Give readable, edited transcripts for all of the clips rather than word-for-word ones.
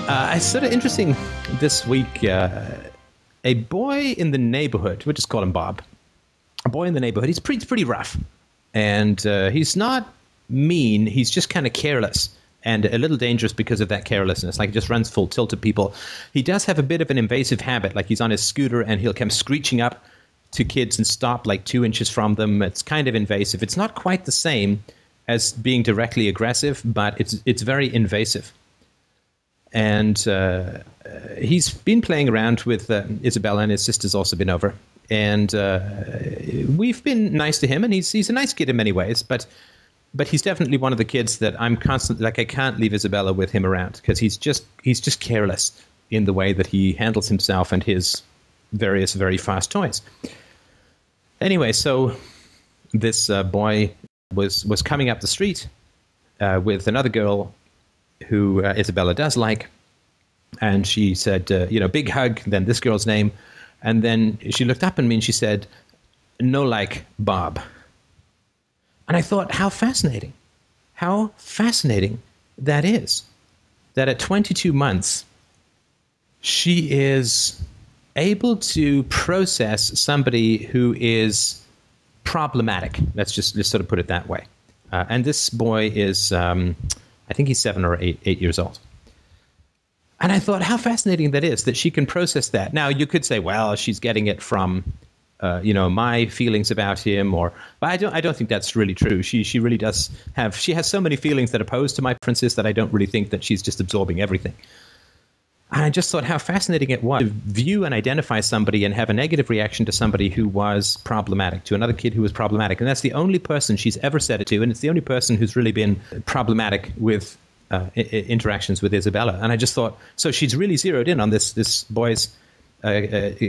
It's sort of interesting this week. A boy in the neighborhood, we'll just call him Bob. A boy in the neighborhood, he's pretty rough. And he's not mean, he's just kind of careless and a little dangerous because of that carelessness. Like, he just runs full tilt at people. He does have a bit of an invasive habit, like he's on his scooter and he'll come screeching up to kids and stop like 2 inches from them. It's kind of invasive. It's not quite the same as being directly aggressive, but it's very invasive. And he's been playing around with Isabella, and his sister's also been over. And we've been nice to him, and he's a nice kid in many ways. But he's definitely one of the kids that I'm constantly, like, I can't leave Isabella with him around because he's just careless in the way that he handles himself and his various very fast toys. Anyway, so this boy was coming up the street with another girl who Isabella does like, and she said, big hug, then this girl's name, and then she looked up at me and she said, no, like Bob. And I thought, how fascinating that is, that at 22 months, she is able to process somebody who is problematic. Let's just sort of put it that way. And this boy is, I think he's 7 or 8 years old. And I thought, how fascinating that is, that she can process that. Now, you could say, well, she's getting it from, my feelings about him, but I don't think that's really true. She really does she has so many feelings that are opposed to my preferences that I don't really think that she's just absorbing everything. And I just thought how fascinating it was to view and identify somebody and have a negative reaction to somebody who was problematic, to another kid who was problematic. And that's the only person she's ever said it to, and it's the only person who's really been problematic with interactions with Isabella. And I just thought, so she's really zeroed in on this boy's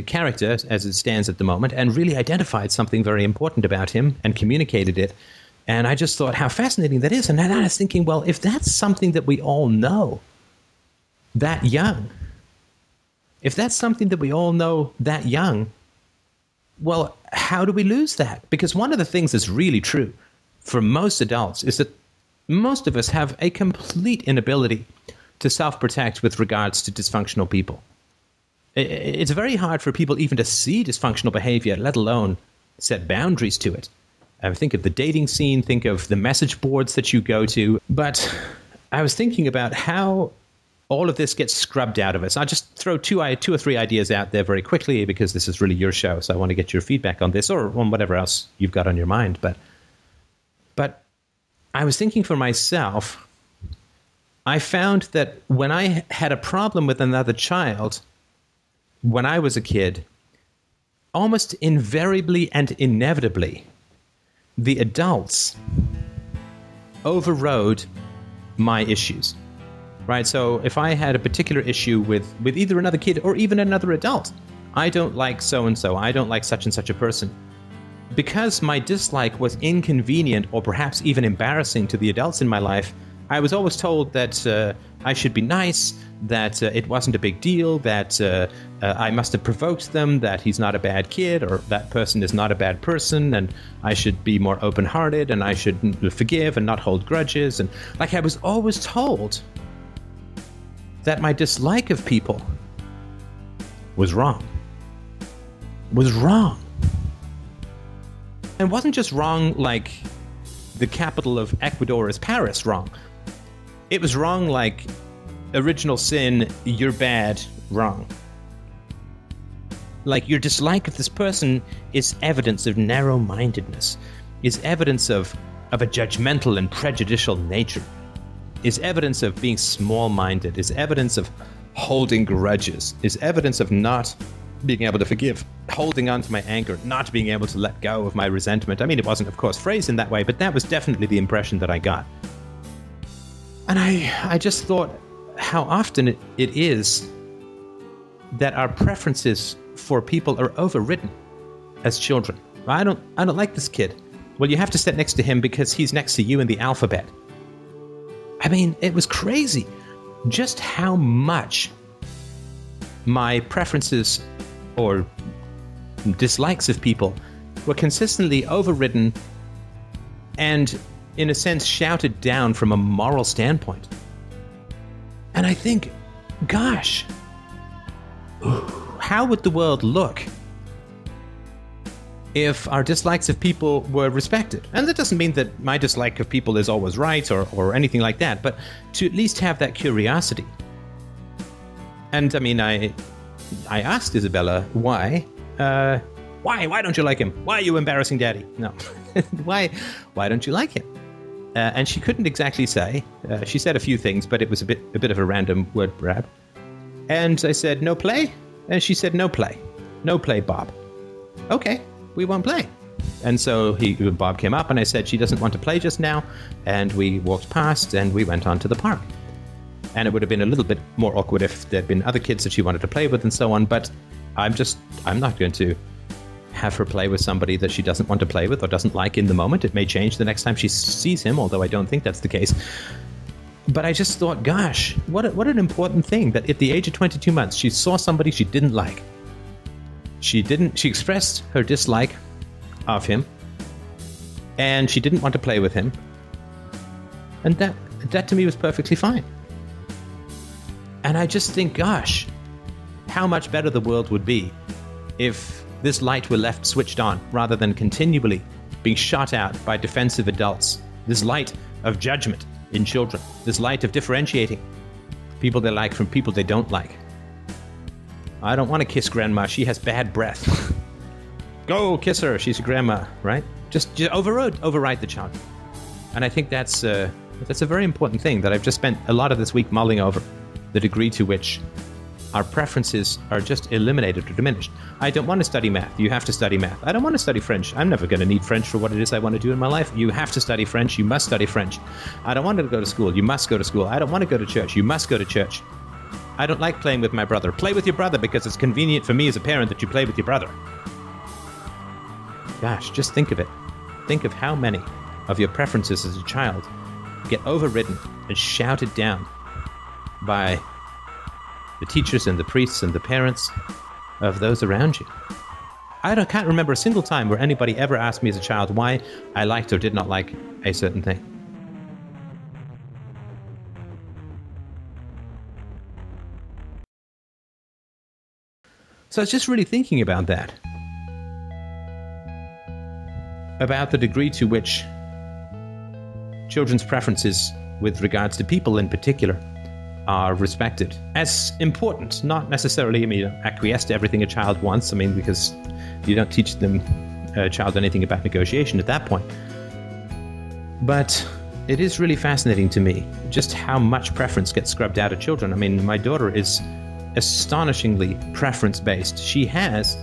character as it stands at the moment and really identified something very important about him and communicated it. And I just thought how fascinating that is. And then I was thinking, well, if that's something that we all know that young, if that's something that we all know that young, well, how do we lose that? Because one of the things that's really true for most adults is that most of us have a complete inability to self-protect with regards to dysfunctional people. It's very hard for people even to see dysfunctional behavior, let alone set boundaries to it. Think of the dating scene, think of the message boards that you go to. But I was thinking about how all of this gets scrubbed out of us. I'll just throw two or three ideas out there very quickly because this is really your show, so I want to get your feedback on this or on whatever else you've got on your mind. But I was thinking for myself, I found that when I had a problem with another child when I was a kid, almost invariably and inevitably, the adults overrode my issues. Right, so if I had a particular issue with either another kid or even another adult, I don't like so-and-so, I don't like such and such a person. Because my dislike was inconvenient or perhaps even embarrassing to the adults in my life, I was always told that I should be nice, that it wasn't a big deal, that I must have provoked them, that he's not a bad kid, or that person is not a bad person, and I should be more open-hearted, and I should forgive and not hold grudges. And like, I was always told that my dislike of people was wrong. And wasn't just wrong like the capital of Ecuador is Paris wrong. It was wrong like original sin, you're bad, wrong. Like, your dislike of this person is evidence of narrow-mindedness, is evidence of a judgmental and prejudicial nature, is evidence of being small-minded, is evidence of holding grudges, is evidence of not being able to forgive, holding on to my anger, not being able to let go of my resentment. I mean, it wasn't, of course, phrased in that way, but that was definitely the impression that I got. And I just thought how often it is that our preferences for people are overridden as children. I don't like this kid. Well, you have to sit next to him because he's next to you in the alphabet. I mean, it was crazy just how much my preferences or dislikes of people were consistently overridden and, in a sense, shouted down from a moral standpoint. And I think gosh, how would the world look if our dislikes of people were respected? And that doesn't mean that my dislike of people is always right or anything like that, but to at least have that curiosity. And I mean, I asked Isabella, why don't you like him? Why are you embarrassing Daddy? No. Why don't you like him? And she couldn't exactly say. She said a few things, but it was a bit of a random word grab. And I said, no play? And she said, no play. No play, Bob. Okay, we won't play. And so Bob came up and I said, she doesn't want to play just now. And we walked past and we went on to the park. And it would have been a little bit more awkward if there'd been other kids that she wanted to play with and so on. But I'm not going to have her play with somebody that she doesn't want to play with or doesn't like in the moment. It may change the next time she sees him, although I don't think that's the case. But I just thought, gosh, what an important thing that at the age of 22 months, she saw somebody she didn't like. She expressed her dislike of him, and she didn't want to play with him. And that to me was perfectly fine. And I just think, gosh, how much better the world would be if this light were left switched on rather than continually being shot out by defensive adults. This light of judgment in children. This light of differentiating people they like from people they don't like. I don't want to kiss grandma. She has bad breath. Go kiss her. She's a grandma, right? Just override the child. And I think that's a very important thing that I've just spent a lot of this week mulling over. The degree to which our preferences are just eliminated or diminished. I don't want to study math. You have to study math. I don't want to study French. I'm never going to need French for what it is I want to do in my life. You have to study French. You must study French. I don't want to go to school. You must go to school. I don't want to go to church. You must go to church. I don't like playing with my brother. Play with your brother because it's convenient for me as a parent that you play with your brother. Gosh, just think of it. Think of how many of your preferences as a child get overridden and shouted down by the teachers and the priests and the parents of those around you. Can't remember a single time where anybody ever asked me as a child why I liked or did not like a certain thing. So I was just really thinking about that. About the degree to which children's preferences with regards to people in particular are respected as important, not necessarily, acquiesce to everything a child wants. Because you don't teach a child anything about negotiation at that point. But it is really fascinating to me just how much preference gets scrubbed out of children. My daughter is astonishingly preference-based. She has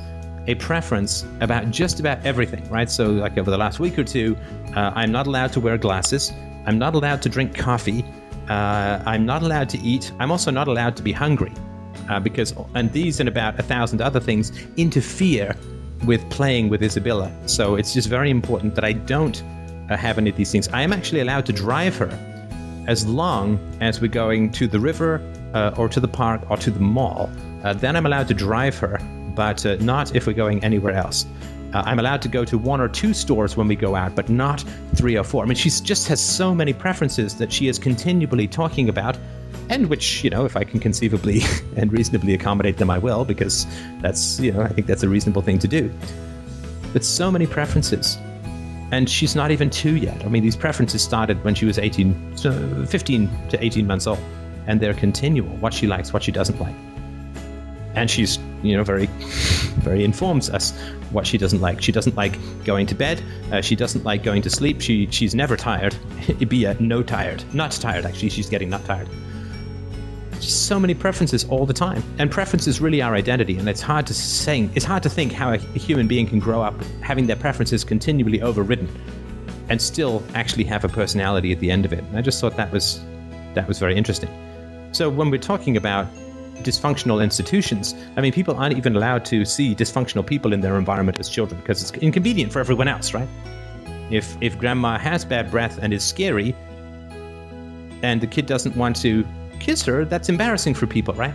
a preference about just about everything, right? So like over the last week or two, I'm not allowed to wear glasses. I'm not allowed to drink coffee. I'm not allowed to eat. I'm also not allowed to be hungry and these and about 1,000 other things interfere with playing with Isabella. So it's just very important that I don't have any of these things. I am actually allowed to drive her as long as we're going to the river or to the park or to the mall. Then I'm allowed to drive her, but not if we're going anywhere else. I'm allowed to go to 1 or 2 stores when we go out, but not 3 or 4. She just has so many preferences that she is continually talking about, and which, if I can conceivably and reasonably accommodate them, I will, because that's, I think that's a reasonable thing to do. But so many preferences. And she's not even 2 yet. These preferences started when she was 15 to 18 months old, and they're continual, what she likes, what she doesn't like. And she's, very, very informs us what she doesn't like. She doesn't like going to bed. She doesn't like going to sleep. She's never tired. It'd be a no tired. Not tired, actually. She's getting not tired. Just so many preferences all the time. And preferences really are identity. And it's hard to think how a human being can grow up having their preferences continually overridden and still actually have a personality at the end of it. And I just thought that was very interesting. So when we're talking about dysfunctional institutions, people aren't even allowed to see dysfunctional people in their environment as children because it's inconvenient for everyone else, right? If grandma has bad breath and is scary and the kid doesn't want to kiss her, that's embarrassing for people, right?